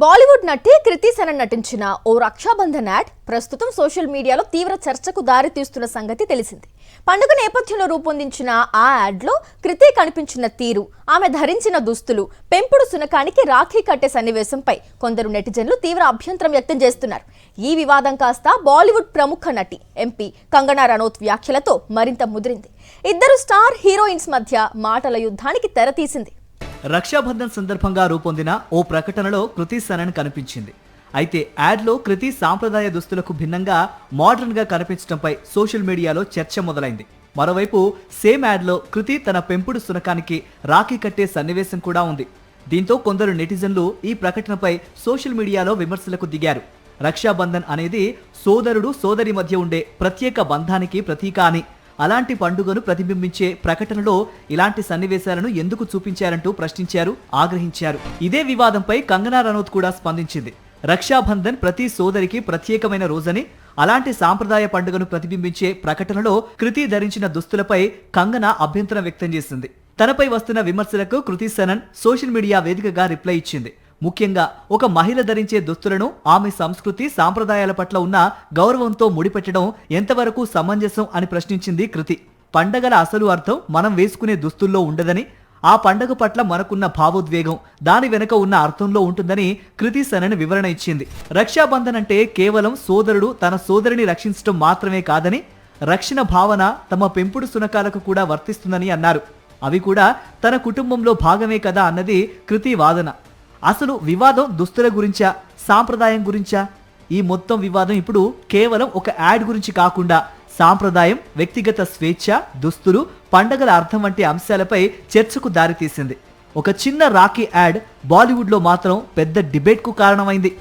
బాలీవుడ్ నటి కృతి సనన్ నటించిన ఓ రక్షాబంధన్ యాడ్ ప్రస్తుతం సోషల్ మీడియాలో తీవ్ర చర్చకు దారితీస్తున్న సంగతి తెలిసింది. పండుగ నేపథ్యంలో రూపొందించిన ఆ యాడ్లో కృతి కనిపించిన తీరు, ఆమె ధరించిన దుస్తులు, పెంపుడు సునకానికి రాఖీ కట్టే సన్నివేశంపై కొందరు నెటిజన్లు తీవ్ర అభ్యంతరం వ్యక్తం చేస్తున్నారు. ఈ వివాదం కాస్త బాలీవుడ్ ప్రముఖ నటి ఎంపీ కంగనా రనౌత్ వ్యాఖ్యలతో మరింత ముదిరింది. ఇద్దరు స్టార్ హీరోయిన్స్ మధ్య మాటల యుద్ధానికి తెరతీసింది. రక్షాబంధన్ సందర్భంగా రూపొందిన ఓ ప్రకటనలో కృతి సనన్ కనిపించింది. అయితే యాడ్లో కృతి సాంప్రదాయ దుస్తులకు భిన్నంగా మోడర్న్ గా కనిపించడంపై సోషల్ మీడియాలో చర్చ మొదలైంది. మరోవైపు సేమ్ యాడ్లో కృతి తన పెంపుడు సునకానికి రాఖీ కట్టే సన్నివేశం కూడా ఉంది. దీంతో కొందరు నెటిజన్లు ఈ ప్రకటనపై సోషల్ మీడియాలో విమర్శలకు దిగారు. రక్షాబంధన్ అనేది సోదరుడు సోదరి మధ్య ఉండే ప్రత్యేక బంధానికి ప్రతీక అని, అలాంటి పండుగను ప్రతిబింబించే ప్రకటనలో ఇలాంటి సన్నివేశాలను ఎందుకు చూపించారంటూ ప్రశ్నించారు, ఆగ్రహించారు. ఇదే వివాదంపై కంగనా రనౌత్ కూడా స్పందించింది. రక్షాబంధన్ ప్రతి సోదరికి ప్రత్యేకమైన రోజని, అలాంటి సాంప్రదాయ పండుగను ప్రతిబింబించే ప్రకటనలో కృతి ధరించిన దుస్తులపై కంగనా అభ్యంతరం వ్యక్తం చేసింది. తనపై వస్తున్న విమర్శలకు కృతి సనన్ సోషల్ మీడియా వేదికగా రిప్లై ఇచ్చింది. ముఖ్యంగా ఒక మహిళ ధరించే దుస్తులను ఆమె సంస్కృతి సాంప్రదాయాల పట్ల ఉన్న గౌరవంతో ముడిపెట్టడం ఎంతవరకు సమంజసం అని ప్రశ్నించింది కృతి. పండగల అసలు అర్థం మనం వేసుకునే దుస్తుల్లో ఉండదని, ఆ పండగ పట్ల మనకున్న భావోద్వేగం దాని వెనుక ఉన్న అర్థంలో ఉంటుందని కృతి సనన్ వివరణ ఇచ్చింది. రక్షాబంధన్ అంటే కేవలం సోదరుడు తన సోదరిని రక్షించడం మాత్రమే కాదని, రక్షణ భావన తమ పెంపుడు సునకాలకు కూడా వర్తిస్తుందని అన్నారు. అవి కూడా తన కుటుంబంలో భాగమే కదా అన్నది కృతి వాదన. అసలు వివాదం దుస్తుల గురించా, సాంప్రదాయం గురించా? ఈ మొత్తం వివాదం ఇప్పుడు కేవలం ఒక యాడ్ గురించి కాకుండా సాంప్రదాయం, వ్యక్తిగత స్వేచ్ఛ, దుస్తులు, పండగల అర్థం వంటి అంశాలపై చర్చకు దారితీసింది. ఒక చిన్న రాఖీ యాడ్ బాలీవుడ్లో మాత్రం పెద్ద డిబేట్కు కారణమైంది.